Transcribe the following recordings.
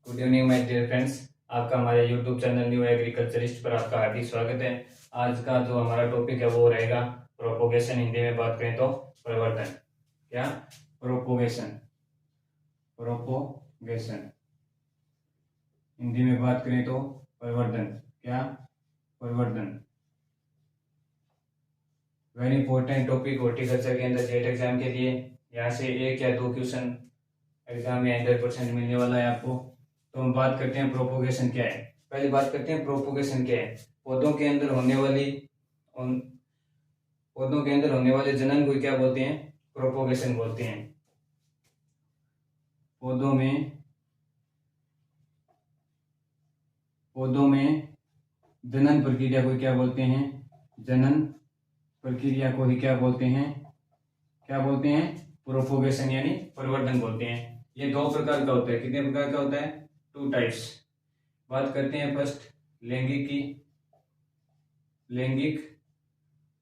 Good evening my dear friends. आपका हमारे YouTube channel new agriculturist पर आपका हार्दिक स्वागत है। आज का जो हमारा टॉपिक है वो रहेगा प्रोपोगेशन। हिंदी में बात करें तो प्रवर्धन। क्या? प्रोपोगेशन। प्रोपोगेशन हिंदी में बात करें तो प्रवर्धन। क्या? प्रवर्धन। वेरी इंपॉर्टेंट टॉपिक हॉर्टिकल्चर के अंदर जेट एग्जाम के लिए। यहाँ से एक या दो क्वेश्चन एग्जाम में 100% मिलने वाला है आपको। तो हम बात करते हैं प्रोपोगेशन क्या है। पहले बात करते हैं प्रोपोगेशन क्या है। पौधों के अंदर होने वाले जनन को क्या बोलते हैं? प्रोपोगेशन बोलते हैं। पौधों में जनन प्रक्रिया को क्या बोलते हैं? जनन प्रक्रिया को ही क्या बोलते हैं? प्रोपोगेशन यानी प्रवर्धन बोलते हैं। ये दो प्रकार का होता है। कितने प्रकार का होता है? 2 टाइप्स। बात करते हैं फर्स्ट लैंगिक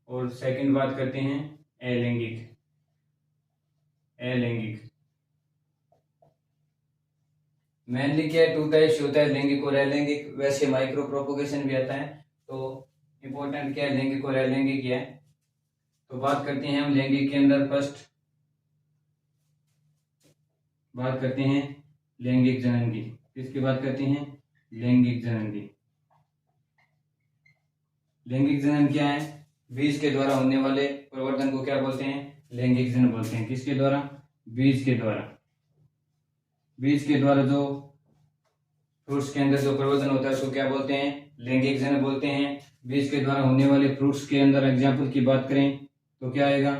और सेकंड बात करते हैं अलैंगिक। मेनली क्या है, 2 टाइप्स होता है, लैंगिक और अलैंगिक। वैसे माइक्रो प्रोपोगेशन भी आता है। तो इंपॉर्टेंट क्या है, लैंगिक और अलैंगिक है। तो बात करते हैं हम लैंगिक के अंदर। फर्स्ट बात करते हैं लैंगिक जनन की। किसकी बात करते हैं? लैंगिक जनन की। लैंगिक जनन क्या है? बीज के द्वारा होने वाले प्रवर्धन को क्या बोलते हैं? लैंगिक जनन बोलते हैं। किसके द्वारा? बीज के द्वारा जो फ्रूट्स के अंदर जो प्रवर्धन होता है उसको क्या बोलते हैं? लैंगिक जनन बोलते हैं। बीज के द्वारा होने वाले फ्रूट्स के अंदर एग्जाम्पल की बात करें तो क्या आएगा?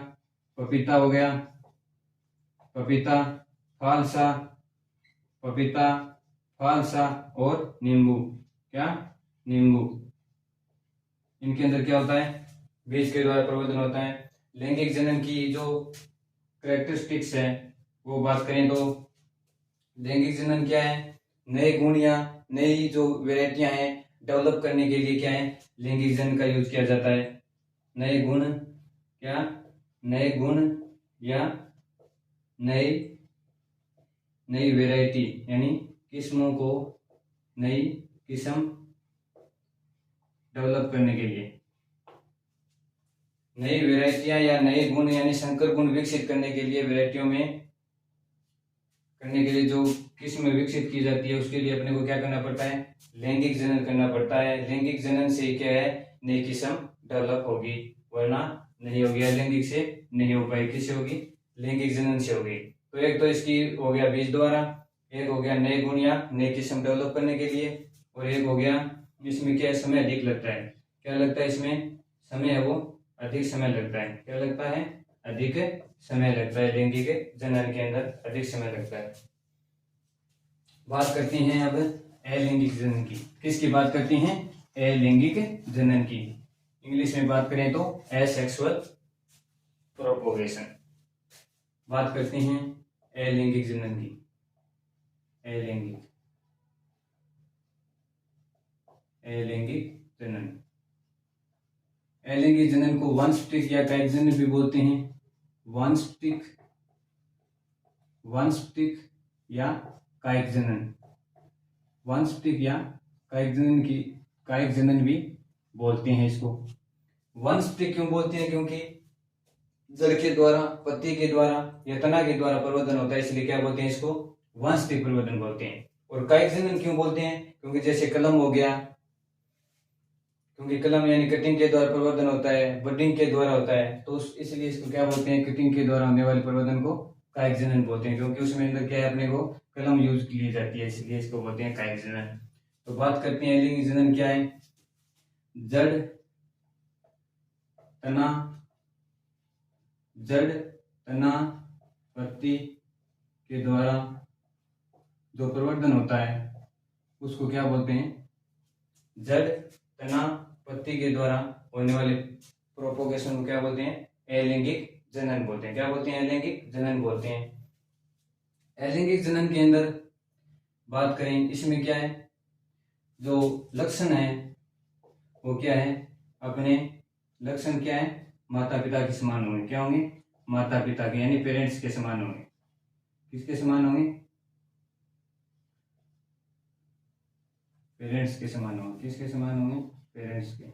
पपीता हो गया, पपीता, फालसा और नींबू। क्या? नींबू। इनके अंदर क्या होता है? बीज के द्वारा प्रवर्धन होता है। लैंगिक जनन की जो कैरेक्टरिस्टिक्स है वो बात करें तो लैंगिक जनन क्या है? नए गुण या नई जो वेराइटियां हैं डेवलप करने के लिए क्या है? लैंगिक जनन का यूज किया जाता है। नए गुण या नई वेराइटी यानी किस्मों को, नई किस्म डेवलप करने के लिए, नई वेराइटियां या नए गुण यानी संकर गुण विकसित करने के लिए, वेराइटियों में करने के लिए जो किस्म विकसित की जाती है उसके लिए अपने को क्या करना पड़ता है? लैंगिक जनन करना पड़ता है। लैंगिक जनन से क्या है? नई किस्म डेवलप होगी, वरना नहीं होगी। लैंगिक से नहीं हो पाएगी। किससे होगी? लैंगिक जनन से होगी। तो एक तो इसकी हो गया बीज द्वारा, एक हो गया नए गुण या नई किस्म डेवलप करने के लिए, और एक हो गया इसमें क्या समय अधिक लगता है। क्या लगता है इसमें? समय है वो अधिक समय लगता है। क्या लगता है? अधिक समय लगता है। लैंगिक जनन के अंदर अधिक समय लगता है। बात करते हैं अब अलैंगिक जनन की। किसकी बात करते हैं? अलैंगिक जनन की। इंग्लिश में बात करें तो एसेक्सुअल प्रोपोगेशन। बात करते हैं अलैंगिक जनन की। अलैंगिक जनन को वानस्पतिक या कायिक जनन भी बोलते हैं। वानस्पतिक या कायिक जनन। वानस्पतिक या कायिक जनन भी बोलते हैं इसको। वानस्पतिक क्यों बोलते हैं? क्योंकि जड़ के द्वारा, पत्ती के द्वारा या तना के द्वारा प्रवर्धन होता है, इसलिए क्या बोलते हैं इसको? वानस्पतिक प्रवर्धन बोलते हैं। और कायिक जनन क्यों बोलते हैं? क्योंकि जैसे कलम हो गया, क्योंकि कलम यानी कटिंग के द्वारा प्रवर्धन होता है, बडिंग के द्वारा होता है, तो इसलिए इसको क्या बोलते हैं? कटिंग के द्वारा होने वाले प्रवर्धन को कायिक जनन बोलते हैं। क्योंकि उसमें अंदर क्या है, अपने को कलम यूज की जाती है, इसलिए इसको बोलते हैं कायिक जनन। तो बात करते हैं अलैंगिक जनन क्या है। जड़ तना पत्ती के द्वारा जो प्रवर्धन होता है उसको क्या बोलते हैं? जड़ तना पत्ती के द्वारा होने वाले प्रोपोगेशन को क्या बोलते हैं? अलैंगिक जनन बोलते हैं। क्या बोलते हैं? अलैंगिक जनन बोलते हैं। अलैंगिक जनन के अंदर बात करें, इसमें क्या है, जो लक्षण है वो क्या है? अपने लक्षण क्या है? माता पिता के समान होंगे। क्या होंगे? माता पिता के यानी पेरेंट्स के समान होंगे। किसके समान होंगे? पेरेंट्स के समान होंगे। किसके समान होंगे? पेरेंट्स के।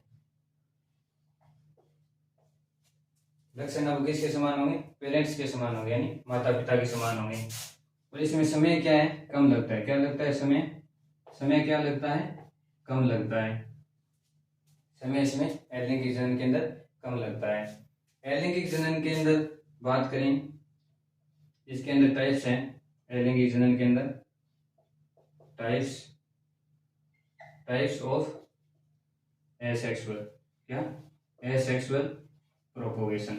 लक्षण अब किसके समान होंगे? पेरेंट्स के समान होंगे, यानी माता पिता के समान होंगे। और इसमें समय क्या है? कम लगता है। क्या लगता है? समय क्या लगता है? कम लगता है। समय इसमें अलैंगिक जनन के अंदर कम लगता है। अलैंगिक जनन के अंदर बात करें, इसके अंदर टाइप्स हैं। अलैंगिक जनन के अंदर टाइप्स ऑफ एसेक्सुअल, क्या? Asexual propagation.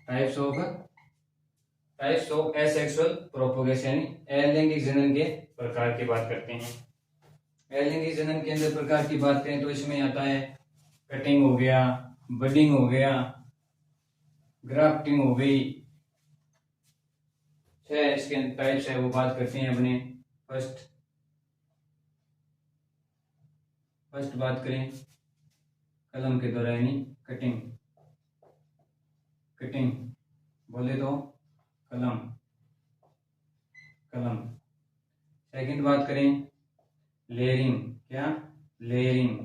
Types of asexual propagation, अलैंगिक जनन के प्रकार की बात करते हैं। अलैंगिक जनन के अंदर प्रकार की बात करें तो इसमें आता है कटिंग हो गया, बडिंग हो गया, ग्राफ्टिंग हो गई। 6 इसके टाइप्स है, वो बात करते हैं अपने। फर्स्ट बात करें कलम के द्वारा, यानी कटिंग बोले तो कलम। सेकंड बात करें लेयरिंग, क्या? लेयरिंग।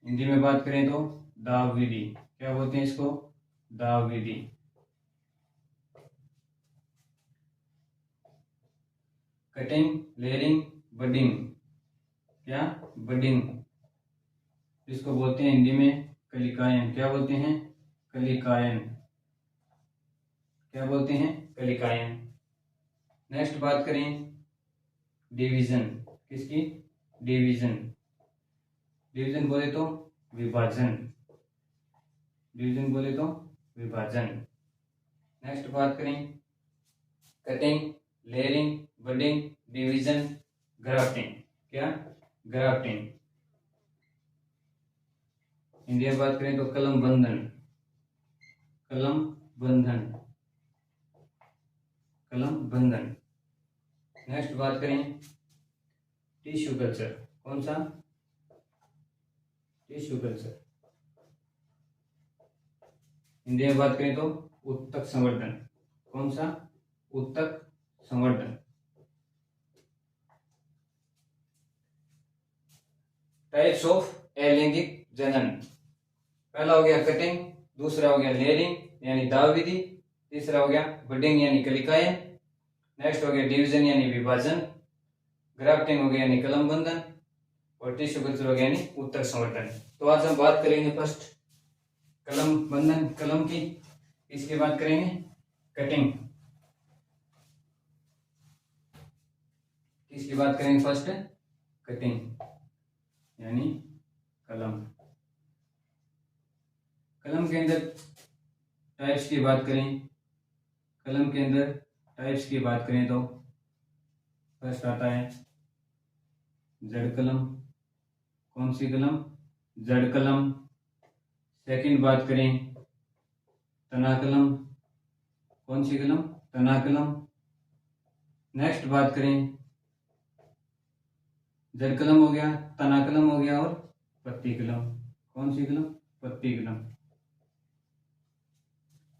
हिंदी में बात करें तो दाव विधि। क्या बोलते हैं इसको? दाव विधि। Cutting, layering, budding. क्या? बडिंग। इसको बोलते हैं हिंदी में कलिकायन। क्या बोलते हैं? कलिकायन। क्या बोलते हैं? कलिकायन। नेक्स्ट बात करें डिवीजन। किसकी? डिवीजन बोले तो विभाजन। नेक्स्ट बात करें cutting, layering, budding, division, grafting. क्या? ग्राफ्टिंग। हिंदी में बात करें तो कलम बंधन। नेक्स्ट बात करें टिश्यू कल्चर। कौन सा? Tissue culture. हिंदी में बात करें तो उत्तक संवर्धन। कौन सा? उत्तक संवर्धन। टाइप्स ऑफ अलैंगिक जनन। पहला हो गया कटिंग, दूसरा हो गया लेयरिंग यानी दाव विधि, तीसरा हो गया बडिंग यानी कलिकायन, नेक्स्ट हो गया डिवीजन यानी विभाजन, ग्राफ्टिंग हो गया यानी कलम बंधन, और टिश्यू कल्चर हो गया यानी उत्तक संवर्धन। तो आज हम बात करेंगे फर्स्ट कलम बंधन, कलम की। इसके बाद करेंगे कटिंग। इसकी बात करेंगे फर्स्ट कटिंग यानी कलम। कलम के अंदर टाइप्स की बात करें तो फर्स्ट आता है जड़ कलम। कौन सी कलम? जड़ कलम। सेकंड बात करें तना कलम। कौन सी कलम? तना कलम। नेक्स्ट बात करें जड़ कलम हो गया, तना कलम हो गया, और पत्ती कलम। कौन सी कलम? पत्ती कलम।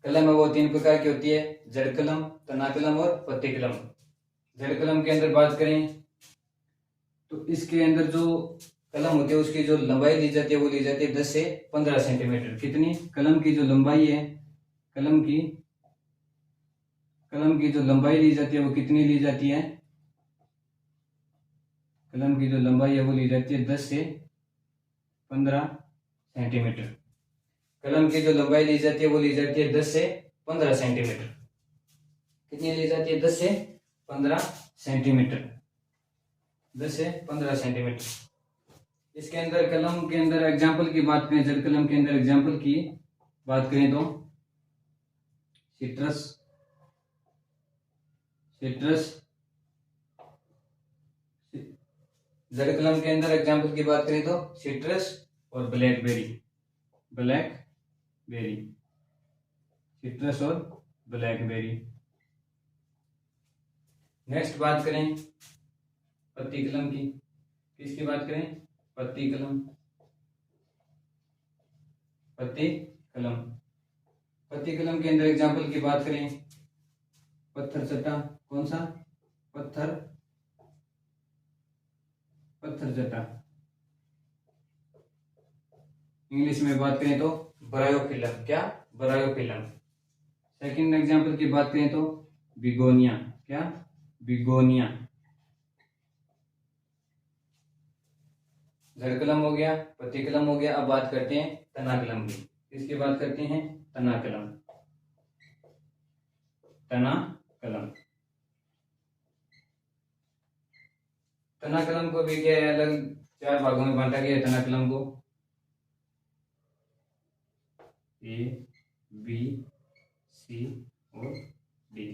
कलम है वो 3 प्रकार की होती है, जड़ कलम, तना कलम और पत्ती कलम। जड़ कलम के अंदर बात करें तो इसके अंदर जो कलम होती है उसकी जो लंबाई ली जाती है वो ली जाती है 10 से 15 सेंटीमीटर। कितनी? कलम की जो लंबाई है, कलम की जो लंबाई ली जाती है वो कितनी ली जाती है? कलम की जो लंबाई है वो ली जाती है 10 से 15 सेंटीमीटर। कलम की जो लंबाई ली जाती है वो ली जाती है 10 से 15 सेंटीमीटर। कितनी ली जाती है? 10 से 15 सेंटीमीटर। 10 से 15 सेंटीमीटर। इसके अंदर कलम के अंदर एग्जाम्पल की बात करें, जड़ कलम के अंदर एग्जाम्पल की बात करें तो सिट्रस, जड़ कलम के अंदर एग्जाम्पल की बात करें तो सिट्रस और ब्लैकबेरी। सिट्रस और ब्लैकबेरी। नेक्स्ट बात करें पत्ती कलम की। किसकी बात करें? पत्ती कलम। पत्ती कलम के अंदर एग्जाम्पल की बात करें पत्थर चट्टा। कौन सा? पत्थर चट्टा। इंग्लिश में बात करें तो ब्रायोफिलम। क्या? ब्रायोफिलम। सेकंड एग्जांपल की बात करें तो बिगोनिया। क्या? बिगोनिया। जड़ कलम हो गया, पत्ती कलम हो गया। अब बात करते हैं तना कलम की। इसकी बात करते हैं तना कलम। तना कलम। तना कलम को भी क्या है, अलग 4 भागों में बांटा गया है तना कलम को। ए, बी, सी और डी।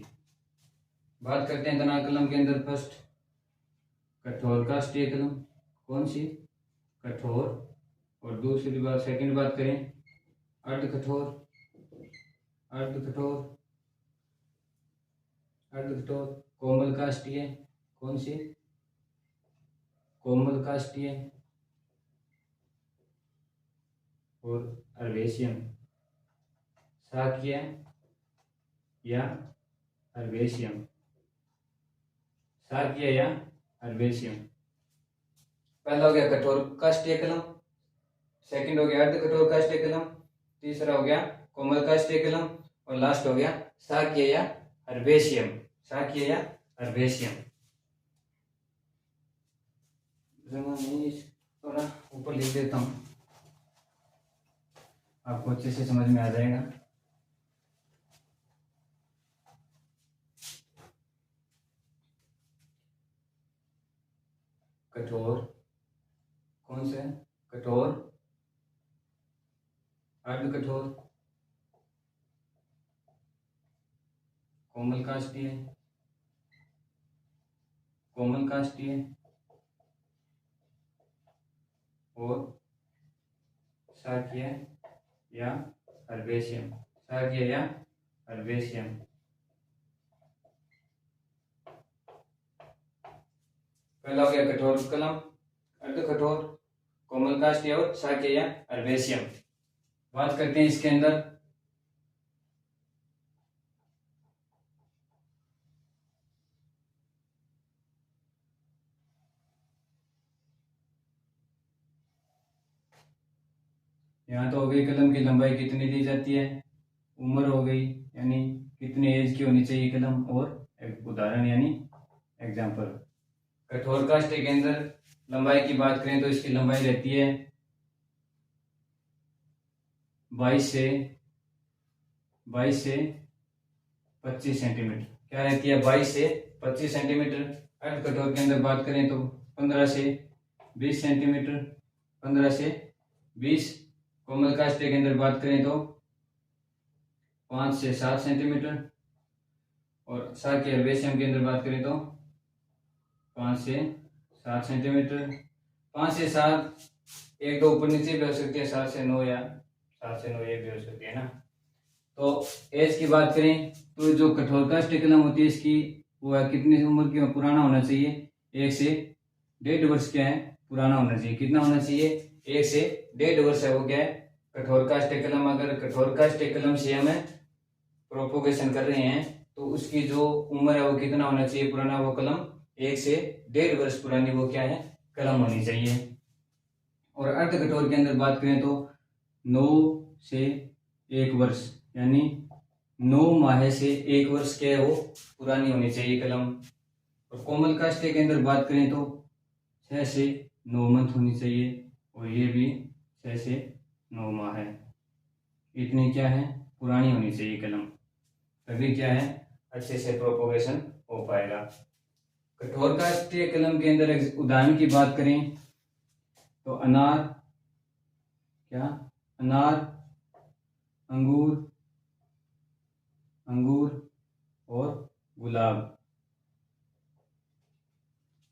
बात करते हैं तना कलम के अंदर फर्स्ट कठोर काष्ठीय कलम। कौन सी? कठोर। और दूसरी बात, सेकंड बात करें अर्ध कठोर। अर्ध कठोर, अर्ध कठोर। कोमल काष्ठीय। कौन सी? कोमल काष्ठीय। और अर्वेशियम। शाकीय या अर्वेशियम। शाकीय या अर्वेशियम। पहला हो गया कठोर काष्ठीय कलम, सेकंड हो गया अर्ध कठोर काष्ठीय कलम, तीसरा हो गया कोमल काष्ठीय कलम और लास्ट हो गया शाकीय या अर्वेशियम। शाकीय या अर्वेशियम। थोड़ा ऊपर लिख देता हूं, आपको अच्छे से समझ में आ जाएगा। कठोर, कौन से? कठोर, अर्ध कठोर, कोमल काष्ठीय, कोमल काष्ठीय और शाकीय या अर्वेशियम। शाकीय या अर्वेशियम। पहला हो गया कठोर कलम, अर्ध कठोर, कोमल काष्ठीय और शाकीय या अर्वेशियम। बात करते हैं इसके अंदर यहाँ तो हो गई कलम की लंबाई कितनी दी जाती है, उम्र हो गई यानी कितने एज की होनी चाहिए कलम, और एक उदाहरण यानी एग्जाम्पल। कठोर काष्ठीय के अंदर लंबाई की बात करें तो इसकी लंबाई रहती है 22 से 25 सेंटीमीटर। क्या रहती है? 22 से 25 सेंटीमीटर। अर्ध कठोर के अंदर बात करें तो 15 से 20 सेंटीमीटर, 15 से 20। कोमल काष्ठीय के अंदर बात करें तो 5 से 7 सेंटीमीटर और शाकीय अर्वेशियम के अंदर बात करें तो 5 से 7 सेंटीमीटर। 5 से 7, एक दो ऊपर नीचे भी हो सकती है, 7 से 9 या 7 से 9 ये भी हो सकती है ना। तो एज की बात करें तो जो कठोर काष्ठीय कलम होती है इसकी वो है कितनी उम्र की पुराना होना चाहिए? 1 से 1.5 वर्ष क्या है? पुराना होना चाहिए। कितना होना चाहिए? 1 से 1.5 वर्ष है वो क्या है? कठोर काष्ठीय कलम। अगर कठोर काष्ठीय कलम से हमें प्रोपोगेशन कर रहे हैं तो उसकी जो उम्र है वो कितना होना चाहिए पुराना? वो कलम 1 से 1.5 वर्ष पुरानी वो क्या है? कलम होनी चाहिए। और अर्ध कठोर के अंदर बात करें तो 9 से 1 वर्ष यानी 9 माह से 1 वर्ष क्या है वो पुरानी होनी चाहिए कलम। और कोमल काष्ठीय के अंदर बात करें तो 6 से 9 मंथ होनी चाहिए और ये भी 6 से 9 माह है। इतनी क्या है? पुरानी होनी चाहिए कलम, तभी क्या है अच्छे से प्रोपोगेशन हो पाएगा। कठोर काष्ठीय कलम के अंदर उदाहरण की बात करें तो अनार, क्या? अनार, अंगूर, अंगूर और गुलाब।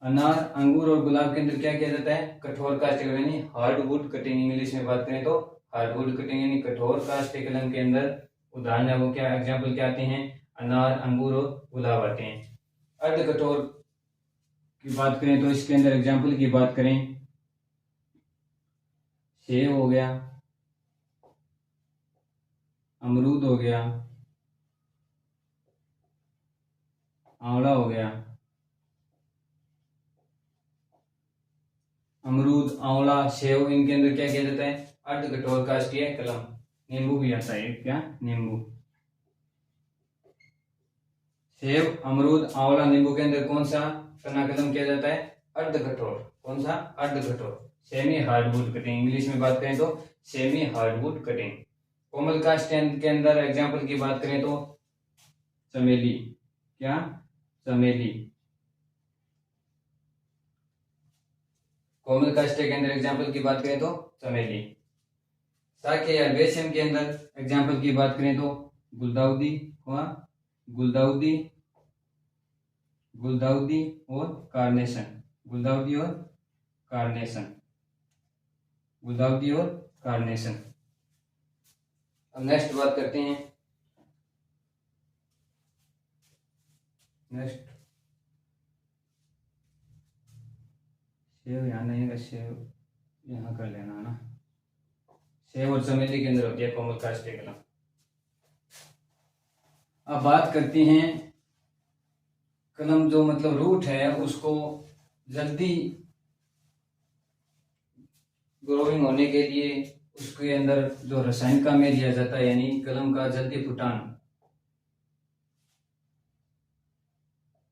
अनार, अंगूर और गुलाब के अंदर क्या किया जाता है? कठोर काष्ठीय कलम यानी हार्डवुड कटिंग, इंग्लिश में बात करें तो हार्डवुड कटिंग यानी कठोर काष्ठीय कलम के अंदर उदाहरण है वो क्या, एग्जाम्पल क्या आते हैं? अनार, अंगूर और गुलाब आते हैं। अर्ध कठोर की बात करें तो इसके अंदर एग्जाम्पल की बात करें सेब हो गया, अमरूद हो गया, आंवला हो गया, अमरूद, आंवला, सेव, इनके अंदर क्या किया जाता है? अर्ध कठोर काष्ठीय कलम। नींबू भी आता है, क्या? नींबू। सेव, अमरूद, आंवला, नींबू के अंदर कौन सा तना कलम किया जाता है? अर्ध कठोर। कौन सा? अर्ध कठोर, सेमी हार्डवुड कटिंग। इंग्लिश में बात करें तो सेमी हार्डवुड कटिंग। कोमल काष्ठ के अंदर एग्जाम्पल की बात करें तो चमेली। क्या? चमेली। कोमल काष्ठ के अंदर एग्जाम्पल की बात करें तो चमेली। साके या बेशम के अंदर एग्जाम्पल की बात करें तो गुलदाउदी, गुलदाउदी, गुलदाउदी और कार्नेशन। गुलदाउदी और कार्नेशन, गुलदाउदी और कार्नेशन। अब नेक्स्ट बात करते हैं। नेक्स्ट सेव यहाँ नहीं है, सेव यहाँ कर लेना ना। सेव और चमेली के अंदर होती है कोमल काष्ठ कलम। अब बात करते हैं कलम जो मतलब रूट है उसको जल्दी ग्रोइंग होने के लिए उसके अंदर जो रसायन का में लिया जाता है, यानी कलम का जल्दी फुटान,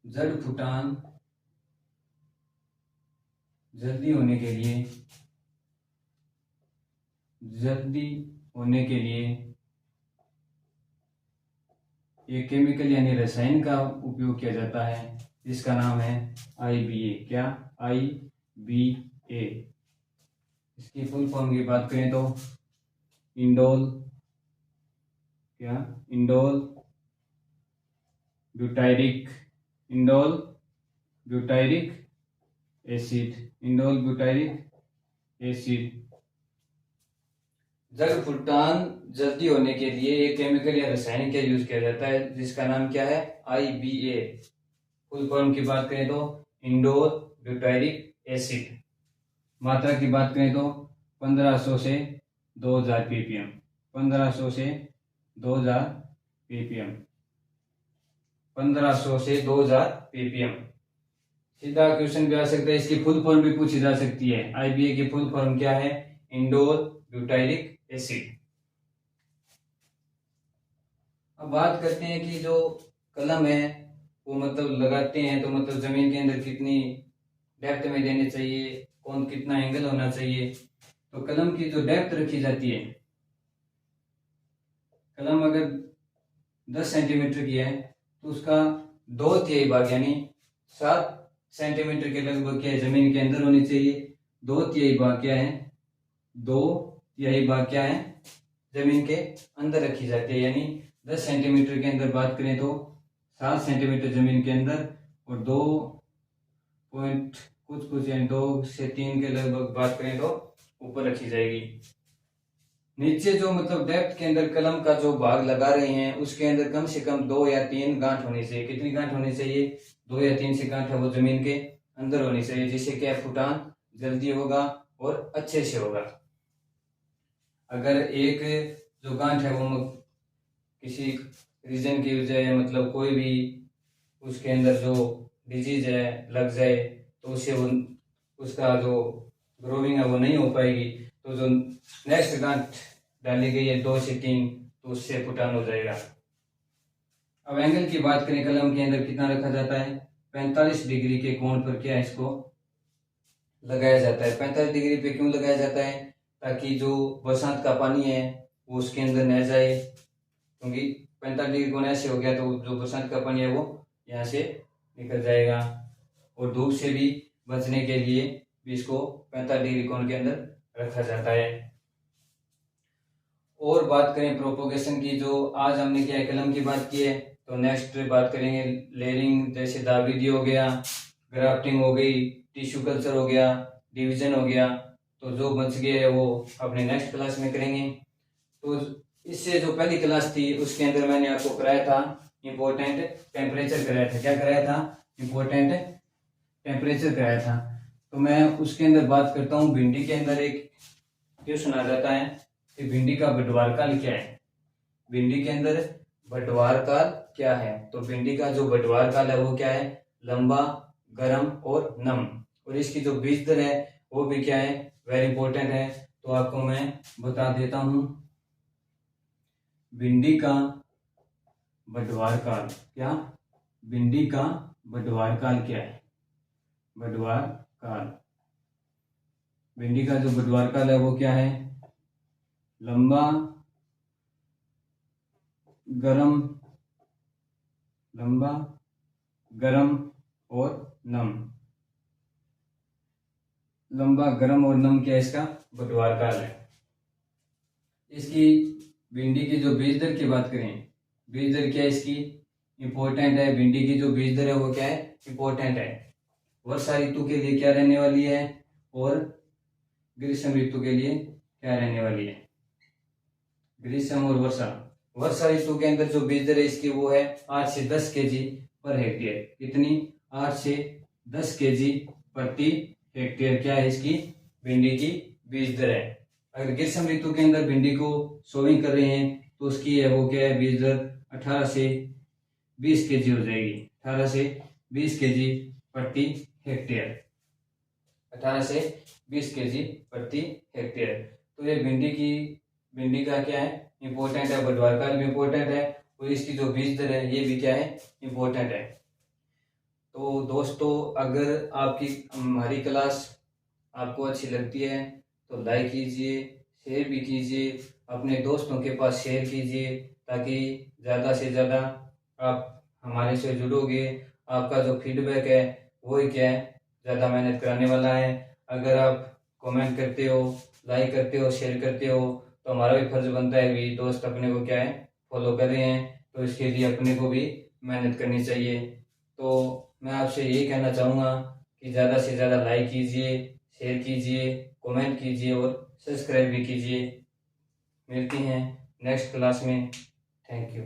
जड़ फुटान जल्दी होने के लिए, जल्दी होने के लिए एक केमिकल यानी रसायन का उपयोग किया जाता है जिसका नाम है IBA। क्या? IBA। इसकी फुल फॉर्म की बात करें तो इंडोल, क्या? Indole butyric, indole butyric acid, indole butyric acid. जड़ फुटान जल्दी होने के लिए एक केमिकल या रसायन का यूज किया जाता है जिसका नाम क्या है? IBA। फुल फॉर्म की बात करें तो इंडोल ब्यूटाइरिक एसिड। मात्रा की बात करें तो 1500 से 2000 ppm, 1500 से 2000 ppm, 1500 से 2000 ppm। सीधा क्वेश्चन भी आ सकता है, इसकी फुल फॉर्म भी पूछी जा सकती है। IBA की फुल फॉर्म क्या है? Indole butyric acid. अब बात करते हैं कि जो कलम है वो मतलब लगाते हैं तो मतलब जमीन के अंदर कितनी डेप्थ में देने चाहिए, कौन कितना एंगल होना चाहिए। तो कलम की जो डेप्थ रखी जाती है, कलम अगर 10 सेंटीमीटर की है तो उसका 2/3 भाग यानी 7 सेंटीमीटर के लगभग क्या है जमीन के अंदर होनी चाहिए। 2/3 भाग क्या है? 2/3 भाग क्या है? जमीन के अंदर रखी जाती है। यानी 10 सेंटीमीटर के अंदर बात करें तो 7 सेंटीमीटर जमीन के अंदर और 2 पॉइंट कुछ यानी 2 से 3 के लगभग बात करें तो ऊपर रखी जाएगी। नीचे जो मतलब डेप्थ के अंदर कलम का जो भाग लगा रहे हैं उसके अंदर कम से कम 2 या 3 गांठ होनी चाहिए। कितनी गांठ होनी चाहिए? 2 या 3 से गांठ है वो जमीन के अंदर होनी चाहिए, जिससे क्या फुटान जल्दी होगा और अच्छे से होगा। अगर एक जो गांठ है वो किसी रीजन की वजह मतलब कोई भी उसके अंदर जो डिजीज है लग जाए तो उससे वो उसका जो ग्रोविंग है वो नहीं हो पाएगी। तो जो नेक्स्ट गांठ डाली गई है 2 से 3 तो उससे फुटान हो जाएगा। अब एंगल की बात करें, कलम के अंदर कितना रखा जाता है? 45 डिग्री के कोण पर क्या इसको लगाया जाता है। 45 डिग्री पे क्यों लगाया जाता है? ताकि जो बरसात का पानी है वो उसके अंदर न जाए, क्योंकि 45 डिग्री कोण ऐसे हो गया तो जो बरसात का पानी है वो यहाँ से निकल जाएगा। और धूप से भी बचने के लिए भी इसको 45 डिग्री कोण के अंदर रखा जाता है। और बात करें प्रोपोगेशन की, जो आज हमने क्या कलम की बात की है, तो नेक्स्ट बात करेंगे लेयरिंग, जैसे दाविदी हो गया, ग्राफ्टिंग हो गई, टिश्यू कल्चर हो गया, डिवीजन हो गया। तो जो बच गए है वो अपने नेक्स्ट क्लास में करेंगे। तो इससे जो पहली क्लास थी उसके अंदर मैंने आपको कराया था इम्पोर्टेंट टेम्परेचर कराया था। क्या कराया था? इम्पोर्टेंट टेम्परेचर कराया था। तो मैं उसके अंदर बात करता हूँ, भिंडी के अंदर एक क्वेश्चन आ जाता है कि भिंडी का बंटवार काल क्या है। भिंडी के अंदर बंटवार काल क्या है? तो भिंडी का जो बंटवार काल है वो क्या है? लंबा, गर्म और नम। और इसकी जो बीज दर है वो भी क्या है, वेरी इंपॉर्टेंट है। तो आपको मैं बता देता हूं, भिंडी का बढ़वार काल क्या, भिंडी का बढ़वार काल क्या है, बढ़वार काल, भिंडी का जो बढ़वार काल है वो क्या है, लंबा, गरम, लंबा, गरम और नम, लंबा, गरम और नम क्या है, इसका बढ़वार काल है। इसकी भिंडी की जो बीज दर की बात करें, बीज दर क्या है इसकी, इंपॉर्टेंट है। भिंडी की जो बीज दर है वो क्या है, इंपॉर्टेंट है। वर्षा ऋतु के लिए क्या रहने वाली है और ग्रीष्म ऋतु के लिए क्या रहने वाली है, ग्रीष्म और वर्षा। वर्षा ऋतु के अंदर जो बीज दर है इसकी वो है 8 से 10 केजी पर हेक्टेयर। कितनी, 8 से 10 केजी प्रति हेक्टेयर क्या है इसकी भिंडी की बीज दर है। अगर ग्रीष्म ऋतु के अंदर भिंडी को सोविंग कर रहे हैं तो उसकी है वो क्या है, बीज दर 18 से 20 केजी हो जाएगी, 18 से 20 केजी प्रति हेक्टेयर, 18 से 20 केजी प्रति हेक्टेयर। तो ये भिंडी का क्या है, इंपॉर्टेंट है, बढ़वार काल भी इंपॉर्टेंट है और इसकी जो बीज दर है ये भी क्या है, इंपॉर्टेंट है। तो दोस्तों अगर आपकी हमारी क्लास आपको अच्छी लगती है तो लाइक कीजिए, शेयर भी कीजिए, अपने दोस्तों के पास शेयर कीजिए ताकि ज़्यादा से ज़्यादा आप हमारे से जुड़ोगे। आपका जो फीडबैक है वही क्या है, ज़्यादा मेहनत कराने वाला है। अगर आप कमेंट करते हो, लाइक करते हो, शेयर करते हो तो हमारा भी फर्ज बनता है भी दोस्त अपने को क्या है फॉलो कर रहे हैं, तो इसके लिए अपने को भी मेहनत करनी चाहिए। तो मैं आपसे यही कहना चाहूँगा कि ज़्यादा से ज़्यादा लाइक कीजिए, शेयर कीजिए, कमेंट कीजिए और सब्सक्राइब भी कीजिए। मिलती हैं नेक्स्ट क्लास में। Thank you.